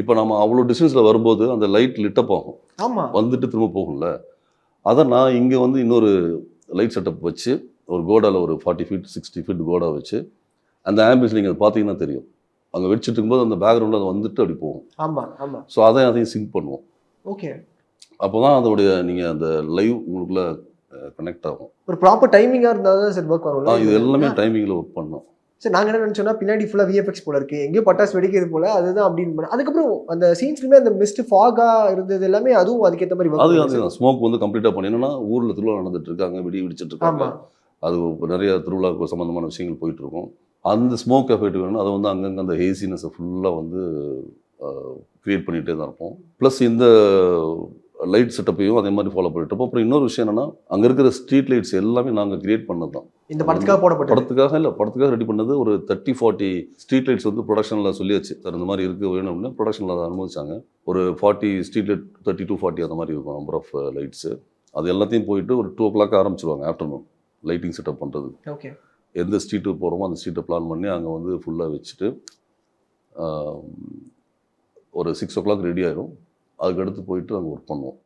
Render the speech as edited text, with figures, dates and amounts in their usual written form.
இப்போ நம்ம அவ்வளோ டிஸ்டன்ஸில் வரும்போது அந்த லைட் லிட்டப் ஆகும், ஆமாம், வந்துட்டு திரும்ப போகும்ல. அதை நான் இங்கே வந்து இன்னொரு லைட் செட்டப் வச்சு ஒரு கோடாவில் ஒரு 40 ஃபீட் 60 ஃபீட் கோடா வச்சு அந்த ஆம்பியன்ஸ் நீங்கள் பார்த்தீங்கன்னா தெரியும். அங்கே வச்சுட்டு இருக்கும்போது அந்த பேக்ரவுண்டில் அது வந்துட்டு அப்படி போகும். ஆமாம், ஆமாம். ஸோ அதையும் சிங்க் பண்ணுவோம். ஓகே. அப்போ தான் அதோடைய நீங்கள் அந்த லைவ் உங்களுக்குள்ள கனெக்ட் ஆகும். ஒரு ப்ராப்பர் டைமிங்காக இருந்தால் தான் சார் ஒர்க் ஆகும். இது எல்லாமே டைமிங்கில் ஒர்க் பண்ணோம். சார் நாங்கள் என்ன நினச்சோன்னா பின்னாடி ஃபுல்லாக விஎஃப்எக்ஸ் போல இருக்குது, எங்கேயோ பட்டாசு வெடிக்கிறது போல், அதுதான் அப்படின்னு. அதுக்கப்புறம் அந்த சீன்ஸ்லுமே அந்த மிஸ்ட் ஃபாகாக இருந்தது எல்லாமே அதுவும் அதுக்கேற்ற மாதிரி அதுதான் ஸ்மோக் வந்து கம்ப்ளீட்டாக பண்ணி என்னன்னா ஊரில் திருவிழா நடந்துட்டு இருக்காங்க, வெடி வெடிச்சிட்டு இருக்காங்க, அது நிறைய திருவிழாவுக்கு சம்மந்தமான விஷயங்கள் போயிட்டு இருக்கும். அந்த ஸ்மோக் எஃபெக்ட் வேணும், அதை வந்து அங்கங்கே அந்த ஹேசினஸை ஃபுல்லாக வந்து க்ரியேட் பண்ணிகிட்டே தான் இருப்போம். ப்ளஸ் இந்த லைட் செட்டப்பையும் அதே மாதிரி ஃபாலோ பண்ணிட்டு இருப்போம். அப்புறம் இன்னொரு விஷயம் என்னன்னா, அங்கே இருக்கிற ஸ்ட்ரீட் லைட்ஸ் எல்லாமே நாங்கள் கிரியேட் பண்ணது தான். இந்த படத்துக்காக போடப்பட்ட படத்துக்காக ரெடி பண்ணது. ஒரு 30-40 ஸ்ட்ரீட் லைட்ஸ் வந்து ப்ரொடக்ஷனில் சொல்லியாச்சு சார், இந்த மாதிரி இருக்குது வேணும் அப்படின்னு ப்ரொடக்ஷனில் அதை அனுமதிச்சாங்க. ஒரு 40 ஸ்ட்ரீட் லைட் 30 to 40 அந்த மாதிரி இருக்கும் நம்பர் ஆஃப் லைட்ஸு. அது எல்லாத்தையும் போயிட்டு ஒரு 2 o'clock ஆரம்பிச்சிருவாங்க ஆஃப்டர்நூன் லைட்டிங் செட்டப் பண்ணுறது. ஓகே. எந்த ஸ்ட்ரீட்டுக்கு போகிறோமோ அந்த ஸ்ட்ரீட்டை பிளான் பண்ணி அங்கே வந்து ஃபுல்லாக வச்சுட்டு ஒரு 6 o'clock ரெடி ஆயிரும். அதுக்கடுத்து போயிட்டு அங்கே ஒர்க் பண்ணுவோம்.